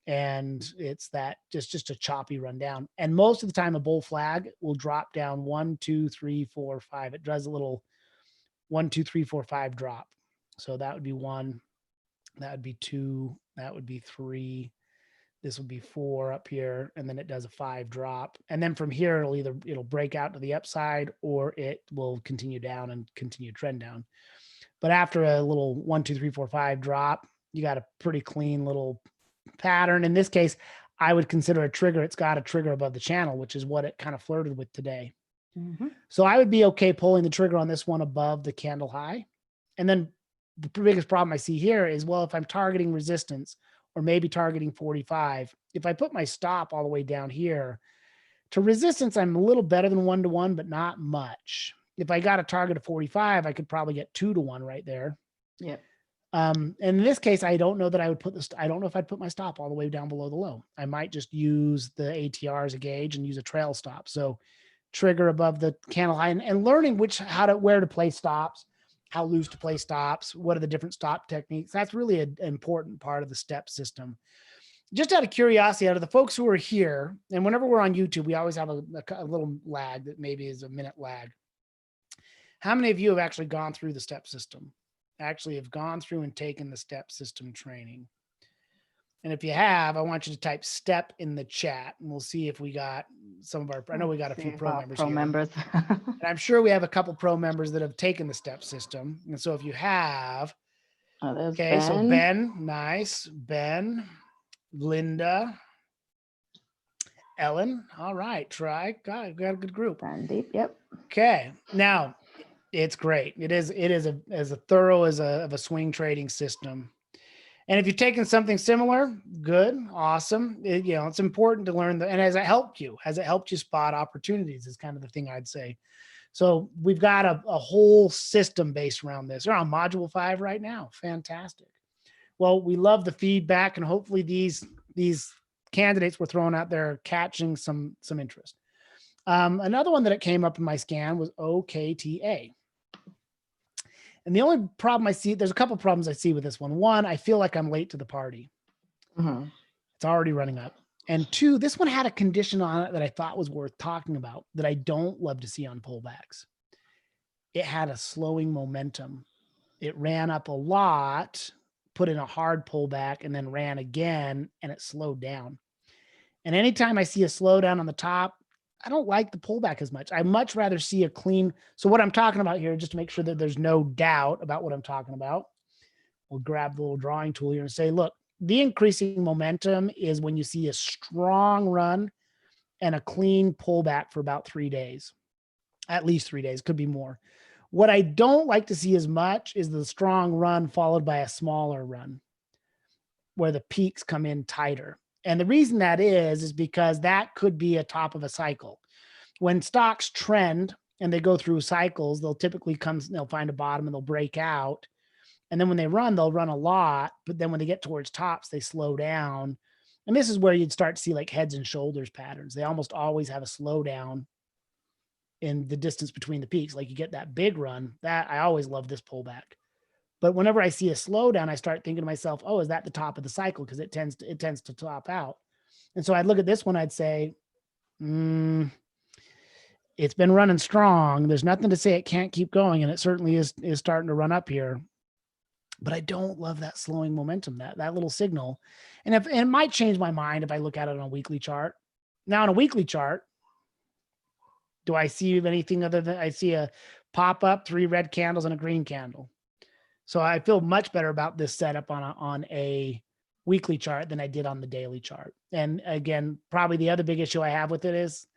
And it's that just a choppy run down. And most of the time a bull flag will drop down 1, 2, 3, 4, 5. It does a little 1, 2, 3, 4, 5 drop. So that would be 1, that would be 2, that would be 3. This would be 4 up here. And then it does a 5 drop. And then from here, it'll break out to the upside, or it will continue down and continue to trend down. But after a little 1, 2, 3, 4, 5 drop, you got a pretty clean little pattern. In this case, I would consider a trigger. It's got a trigger above the channel, which is what it kind of flirted with today. Mm-hmm. So I would be okay pulling the trigger on this one above the candle high. And then the biggest problem I see here is, well, if I'm targeting resistance or maybe targeting 45, if I put my stop all the way down here to resistance, I'm a little better than 1-to-1, but not much. If I got a target of 45, I could probably get 2-to-1 right there. Yeah. And in this case, I don't know that I would put this. I don't know if I'd put my stop all the way down below the low. I might just use the ATR as a gauge and use a trail stop. So trigger above the candle high, and learning where to play stops, how loose to play stops, what are the different stop techniques. That's really an important part of the step system. Just out of curiosity, out of the folks who are here, and whenever we're on YouTube, we always have a little lag that maybe is a minute lag. How many of you have actually gone through the step system? Actually have gone through and taken the step system training? And if you have, I want you to type step in the chat, and we'll see if we got some of our, I know we got a few pro members here. And I'm sure we have a couple pro members that have taken the step system. And so if you have, okay, Ben. So Ben, nice. Ben, Linda, Ellen. All right. Try. Got a good group. Sandeep, yep. Okay. Now, it's great. It is as thorough as a swing trading system. And if you've taken something similar, good, awesome. It's important to learn and has it helped you spot opportunities is kind of the thing I'd say. So we've got a whole system based around this. We're on module 5 right now. Fantastic. Well, we love the feedback, and hopefully these candidates we're throwing out there are catching some interest. Another one that it came up in my scan was OKTA. And the only problem I see, there's a couple problems I see with this one. One, I feel like I'm late to the party. Mm-hmm. It's already running up. And 2, this one had a condition on it that I thought was worth talking about that I don't love to see on pullbacks. It had a slowing momentum. It ran up a lot, put in a hard pullback, and then ran again, and it slowed down. And anytime I see a slowdown on the top, I don't like the pullback as much. I much rather see a clean. So what I'm talking about here, just to make sure that there's no doubt about what I'm talking about, we'll grab the little drawing tool here and say, look, the increasing momentum is when you see a strong run and a clean pullback for about 3 days, at least 3 days, could be more. What I don't like to see as much is the strong run followed by a smaller run where the peaks come in tighter. And the reason that is because that could be a top of a cycle. When stocks trend and they go through cycles, they'll typically they'll find a bottom and they'll break out. And then when they run, they'll run a lot. But then when they get towards tops, they slow down. And this is where you'd start to see like heads and shoulders patterns. They almost always have a slowdown in the distance between the peaks. Like you get that big run. That I always love this pullback. But whenever I see a slowdown, I start thinking to myself, oh, is that the top of the cycle? Because it tends to top out. And so I'd look at this one, I'd say, It's been running strong. There's nothing to say it can't keep going, and it certainly is starting to run up here. But I don't love that slowing momentum, that little signal. And it might change my mind if I look at it on a weekly chart. Now on a weekly chart, do I see anything other than I see a pop up, 3 red candles and a green candle? So I feel much better about this setup on a weekly chart than I did on the daily chart. And again, probably the other big issue I have with it is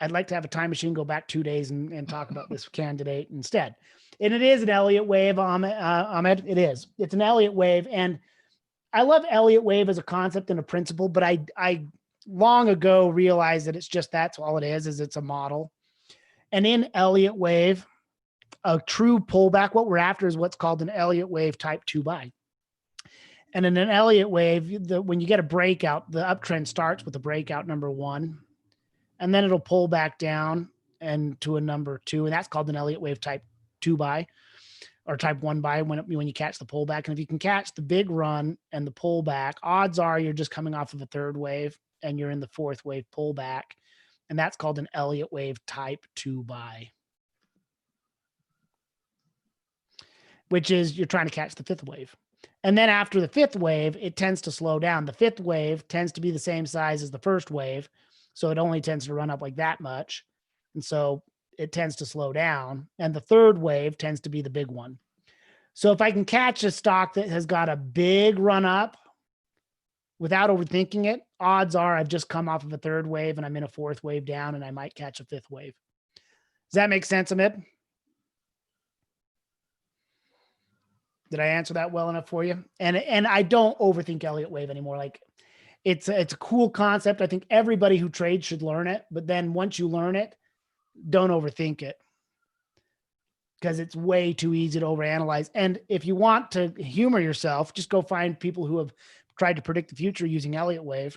I'd like to have a time machine, go back 2 days and talk about this candidate instead. And it is an Elliott wave, Ahmed. It is. It's an Elliott wave. And I love Elliott wave as a concept and a principle, but I long ago realized that it's just that's all it is it's a model. And in Elliott wave, a true pullback, what we're after is what's called an Elliott wave type 2 buy. And in an Elliott wave, when you get a breakout, the uptrend starts with a breakout number 1, and then it'll pull back down and to a number 2, and that's called an Elliott wave type 2 buy or type 1 buy when you catch the pullback. And if you can catch the big run and the pullback, odds are you're just coming off of a 3rd wave and you're in the 4th wave pullback, and that's called an Elliott wave type 2 buy, which is you're trying to catch the 5th wave. And then after the 5th wave, it tends to slow down. The 5th wave tends to be the same size as the 1st wave, so it only tends to run up like that much. And so it tends to slow down. And the 3rd wave tends to be the big one. So if I can catch a stock that has got a big run up without overthinking it, odds are I've just come off of a 3rd wave and I'm in a 4th wave down and I might catch a 5th wave. Does that make sense, Amit? Did I answer that well enough for you? And I don't overthink Elliott wave anymore. Like it's a cool concept. I think everybody who trades should learn it. But then once you learn it, don't overthink it, because it's way too easy to overanalyze. And if you want to humor yourself, just go find people who have tried to predict the future using Elliott wave,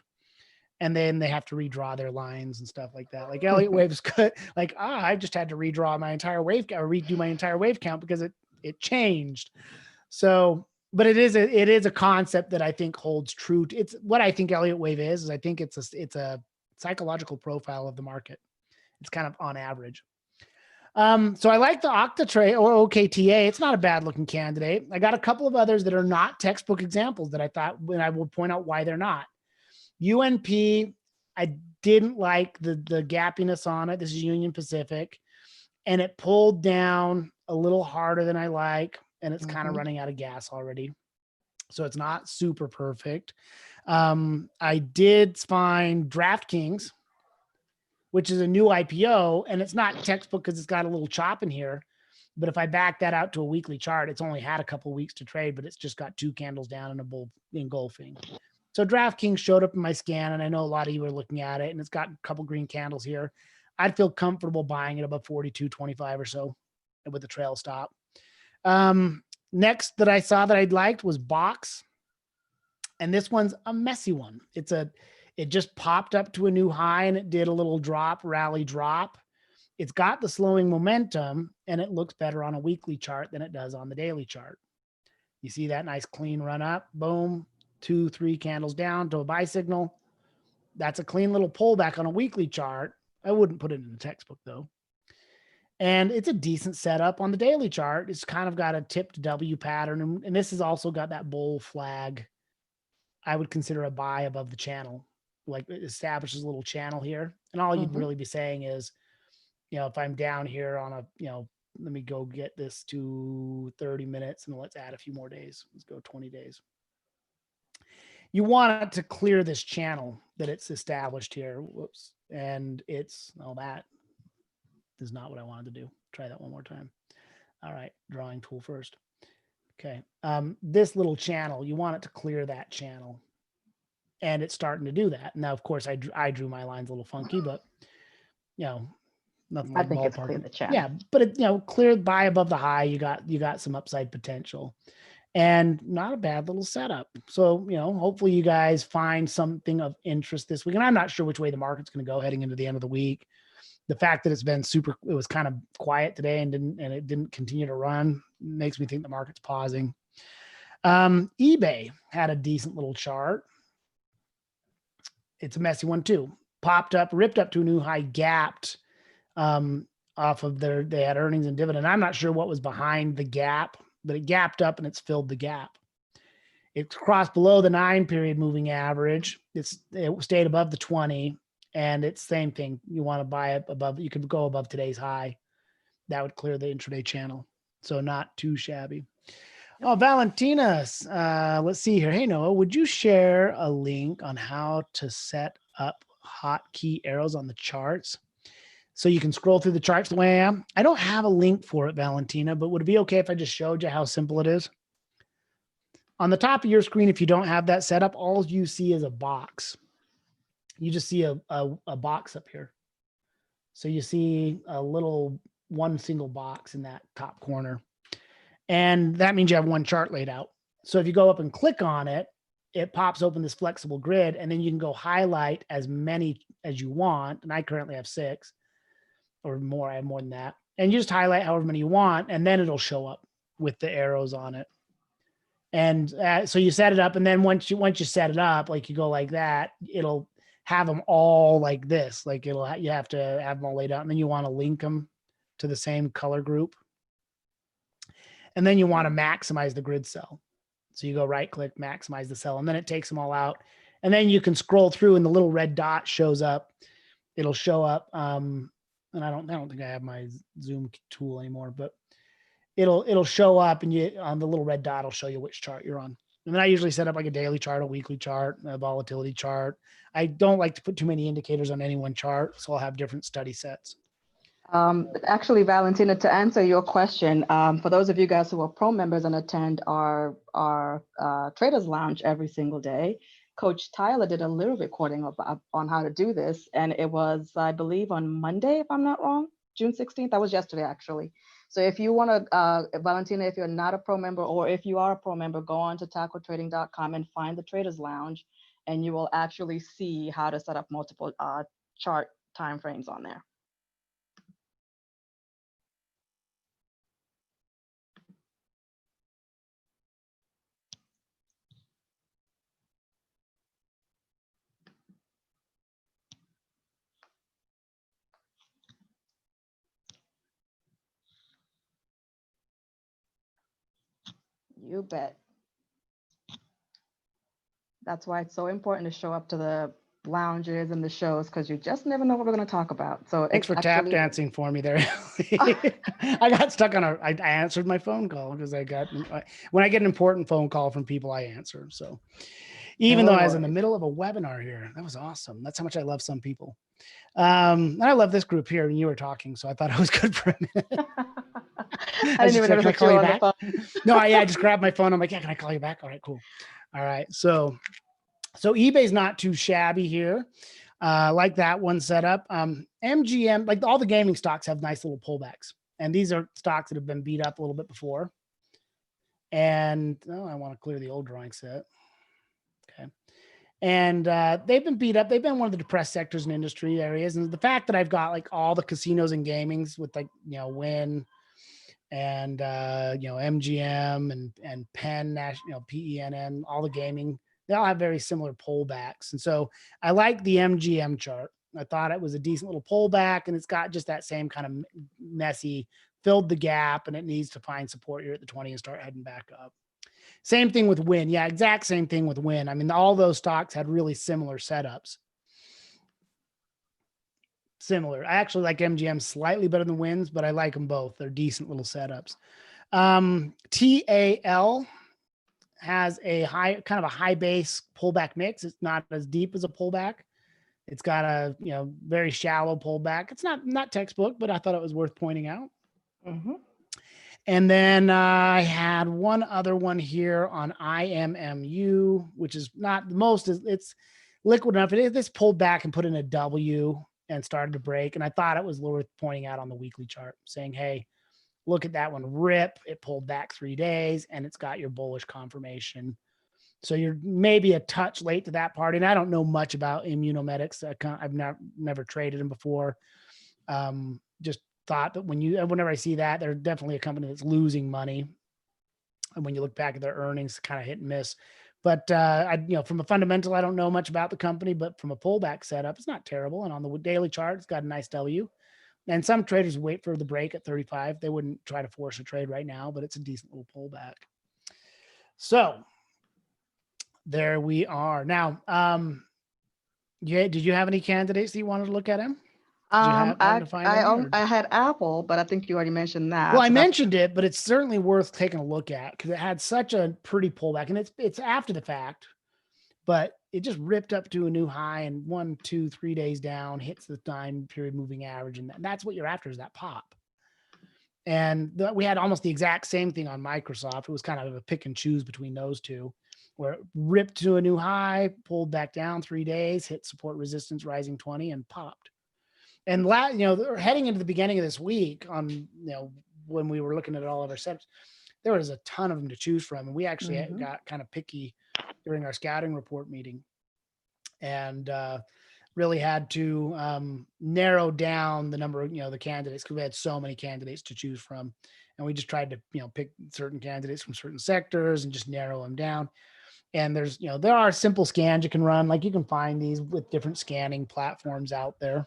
and then they have to redraw their lines and stuff like that. Like Elliott wave is good. Like, I just had to redraw my entire wave or redo my entire wave count because it changed. So, but it is a concept that I think holds true. It's what I think Elliott wave is I think it's a psychological profile of the market. It's kind of on average. So I like the Octatrade or OKTA. It's not a bad looking candidate. I got a couple of others that are not textbook examples that I thought, when I will point out why they're not. UNP, I didn't like the gappiness on it. This is Union Pacific, and it pulled down a little harder than I like, and it's kind of running out of gas already. So it's not super perfect. I did find DraftKings, which is a new IPO, and it's not textbook because it's got a little chop in here. But if I back that out to a weekly chart, it's only had a couple of weeks to trade, but it's just got 2 candles down and a bull engulfing. So DraftKings showed up in my scan, and I know a lot of you are looking at it, and it's got a couple green candles here. I'd feel comfortable buying it above 42.25 or so with a trail stop. Next that I saw that I'd liked was Box. And this one's a messy one. It just popped up to a new high and it did a little rally drop. It's got the slowing momentum and it looks better on a weekly chart than it does on the daily chart. You see that nice clean run up, boom, 2, 3 candles down to a buy signal. That's a clean little pullback on a weekly chart. I wouldn't put it in the textbook though. And it's a decent setup on the daily chart. It's kind of got a tipped W pattern. And this has also got that bull flag. I would consider a buy above the channel. Like it establishes a little channel here. And all you'd really be saying is, if I'm down here on a, let me go get this to 30 minutes and let's add a few more days. Let's go 20 days. You want it to clear this channel that it's established here. Whoops. And it's, that is not what I wanted to do. Try that one more time. All right. Drawing tool first. Okay. This little channel, you want it to clear that channel. And it's starting to do that. Now, of course, I drew my lines a little funky, but, nothing like I think ballpark. it's cleared the channel. Yeah, but it, cleared by above the high. You got some upside potential. And not a bad little setup. So, hopefully you guys find something of interest this week. And I'm not sure which way the market's going to go heading into the end of the week. The fact that it was kind of quiet today and it didn't continue to run makes me think the market's pausing. eBay had a decent little chart. It's a messy one too. Popped up, ripped up to a new high, gapped, off of they had earnings and dividend. I'm not sure what was behind the gap, but it gapped up and it's filled the gap. It's crossed below the 9-period moving average. It stayed above the 20, and it's same thing. You want to buy it above, you could go above today's high. That would clear the intraday channel. So not too shabby. Oh, Valentina's, let's see here. Hey, Noah, would you share a link on how to set up hotkey arrows on the charts so you can scroll through the charts the way I am? I don't have a link for it, Valentina, but would it be okay if I just showed you how simple it is? On the top of your screen, if you don't have that set up, all you see is a box. You just see a box up here. So you see a little one single box in that top corner. And that means you have one chart laid out. So if you go up and click on it, it pops open this flexible grid, and then you can go highlight as many as you want. And I currently have 6 or more. I have more than that. And you just highlight however many you want, and then it'll show up with the arrows on it. And so you set it up, and then once you set it up, like you go like that, it'll have them all like this. Like you have to have them all laid out, and then you want to link them to the same color group. And then you want to maximize the grid cell. So you go right click, maximize the cell, and then it takes them all out. And then you can scroll through and the little red dot shows up. It'll show up. And I don't think I have my Zoom tool anymore, but it'll show up, and you on the little red dot will show you which chart you're on. And then I usually set up like a daily chart, a weekly chart, a volatility chart. I don't like to put too many indicators on any one chart, so I'll have different study sets. Actually, Valentina, to answer your question, for those of you guys who are pro members and attend our Traders Lounge every single day, Coach Tyler did a little recording on how to do this. And it was, I believe, on Monday, if I'm not wrong, June 16th. That was yesterday, actually. So if you want to, Valentina, if you're not a pro member, or if you are a pro member, go on to tacotrading.com and find the Traders Lounge, and you will actually see how to set up multiple chart timeframes on there. You bet. That's why it's so important to show up to the lounges and the shows, because you just never know what we're going to talk about. So thanks for tap dancing for me there. I got stuck on I answered my phone call because when I get an important phone call from people, I answer. So even though I was in the middle of a webinar here, that was awesome. That's how much I love some people. And I love this group here, and you were talking, so I thought it was good for a minute. I didn't even know that you were on the phone. No, I just grabbed my phone. I'm like, yeah, can I call you back? All right, cool. All right. So eBay's not too shabby here. Like that one setup. MGM, like all the gaming stocks have nice little pullbacks. And these are stocks that have been beat up a little bit before. And I want to clear the old drawing set. Okay. And they've been beat up. They've been one of the depressed sectors in industry areas. And the fact that I've got like all the casinos and gamings with like, Wynn and, MGM and Penn, PENN, all the gaming, they all have very similar pullbacks. And so I like the MGM chart. I thought it was a decent little pullback, and it's got just that same kind of messy, filled the gap, and it needs to find support here at the 20 and start heading back up. Same thing with Wynn. Yeah, exact same thing with Wynn. I mean, all those stocks had really similar setups. Similar. I actually like MGM slightly better than Wynn's, but I like them both. They're decent little setups. TAL has a kind of a high base pullback mix. It's not as deep as a pullback. It's got a very shallow pullback. It's not textbook, but I thought it was worth pointing out. Mm-hmm. And then I had one other one here on IMMU, which is not the most. It's liquid enough. This pulled back and put in a W and started to break. And I thought it was worth pointing out on the weekly chart, saying, hey, look at that one rip. It pulled back 3 days, and it's got your bullish confirmation. So you're maybe a touch late to that party. And I don't know much about Immunomedics. I've never traded them before. Just thought that whenever I see that, they're definitely a company that's losing money. And when you look back at their earnings, kind of hit and miss. But from a fundamental, I don't know much about the company, but from a pullback setup, it's not terrible. And on the daily chart, it's got a nice W. And some traders wait for the break at 35. They wouldn't try to force a trade right now, but it's a decent little pullback. So there we are. Now, yeah, did you have any candidates that you wanted to look at him? Did you happen to find any, or? I had Apple, but I think you already mentioned that. Well, I so mentioned it, but it's certainly worth taking a look at because it had such a pretty pullback, and it's after the fact, but it just ripped up to a new high and 1, 2, 3 days down, hits the 9-period moving average, and that's what you're after, is that pop. And we had almost the exact same thing on Microsoft. It was kind of a pick and choose between those two, where it ripped to a new high, pulled back down 3 days, hit support resistance, rising 20, and popped. And heading into the beginning of this week, on when we were looking at all of our setups, there was a ton of them to choose from, and we actually got kind of picky during our scouting report meeting, and really had to narrow down the number of the candidates, because we had so many candidates to choose from, and we just tried to pick certain candidates from certain sectors and just narrow them down. And there's there are simple scans you can run, like you can find these with different scanning platforms out there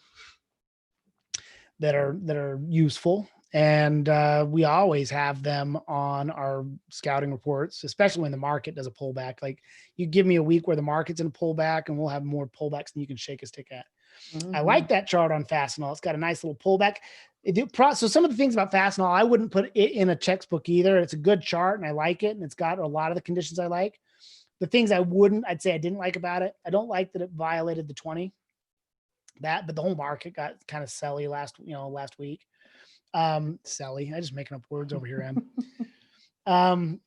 that are useful, and we always have them on our scouting reports, especially when the market does a pullback. Like, you give me a week where the market's in a pullback, and we'll have more pullbacks than you can shake a stick at. I like that chart on Fastenal. It's got a nice little pullback. So some of the things about Fastenal, I wouldn't put it in a textbook either. It's a good chart, and I like it, and it's got a lot of the conditions I like. The things I'd say I didn't like about it, I don't like that it violated the 20. But the whole market got kind of selly last week. Selly, I just making up words over here, Em.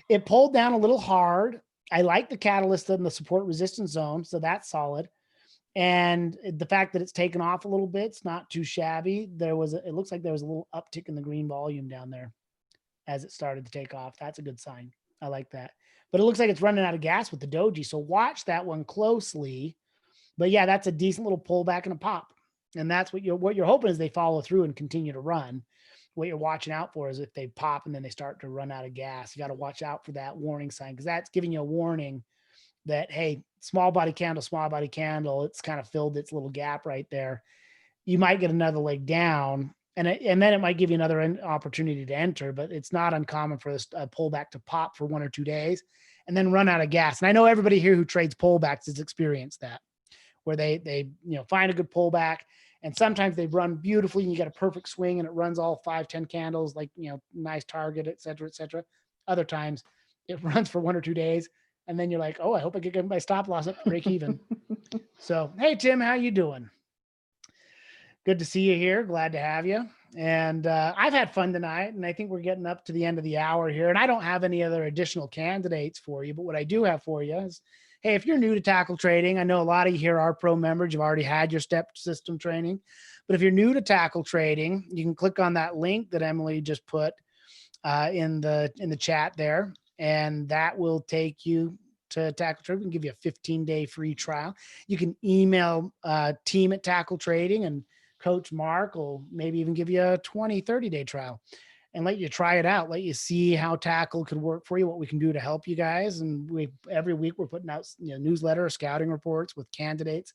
It pulled down a little hard. I like the catalyst in the support resistance zone, so that's solid. And the fact that it's taken off a little bit, it's not too shabby. It looks like there was a little uptick in the green volume down there as it started to take off. That's a good sign. I like that. But it looks like it's running out of gas with the doji, so watch that one closely. But yeah, that's a decent little pullback and a pop. And that's what you're hoping is they follow through and continue to run. What you're watching out for is if they pop and then they start to run out of gas. You got to watch out for that warning sign, because that's giving you a warning that, hey, small body candle, it's kind of filled its little gap right there. You might get another leg down, and then it might give you another opportunity to enter, but it's not uncommon for this pullback to pop for 1 or 2 days and then run out of gas. And I know everybody here who trades pullbacks has experienced that, where they find a good pullback, and sometimes they run beautifully and you get a perfect swing and it runs all 5, 10 candles, like, nice target, et cetera, et cetera. Other times it runs for 1 or 2 days, and then you're like, oh, I hope I get my stop loss up to break even. So, hey, Tim, how you doing? Good to see you here. Glad to have you. And I've had fun tonight, and I think we're getting up to the end of the hour here, and I don't have any other additional candidates for you, but what I do have for you is, hey, if you're new to tackle trading, I know a lot of you here are pro members. You've already had your step system training. But if you're new to tackle trading, you can click on that link that Emily just put in the chat there, and that will take you to Tackle Trading. We can give you a 15-day free trial. You can email team at Tackle Trading, and Coach Mark will maybe even give you a 20, 30-day trial and let you try it out, let you see how tackle could work for you, what we can do to help you guys. And every week we're putting out newsletter, scouting reports with candidates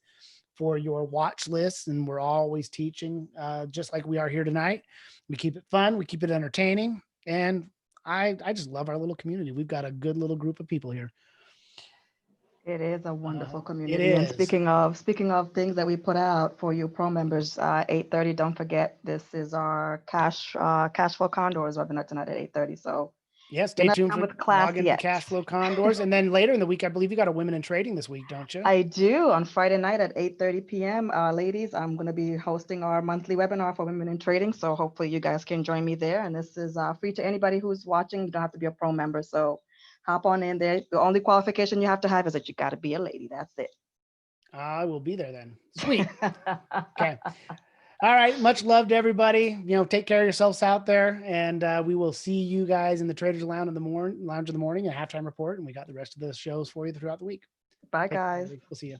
for your watch lists. And we're always teaching, just like we are here tonight. We keep it fun, we keep it entertaining. And I just love our little community. We've got a good little group of people here. It is a wonderful community. It is. And speaking of things that we put out for you pro members, 8:30. Don't forget, this is our cash flow condors webinar tonight at 8:30. So yeah, stay tuned for log into yet. cash flow condors. And then later in the week, I believe you got a women in trading this week, don't you? I do. On Friday night at 8:30 p.m. Ladies, I'm going to be hosting our monthly webinar for women in trading. So hopefully you guys can join me there. And this is free to anybody who's watching. You don't have to be a pro member. So hop on in there. The only qualification you have to have is that you got to be a lady. That's it. I will be there then. Sweet. Okay. All right. Much love to everybody. Take care of yourselves out there, and we will see you guys in the Traders Lounge in the morning, and halftime report. And we got the rest of the shows for you throughout the week. Bye, guys. We'll see you.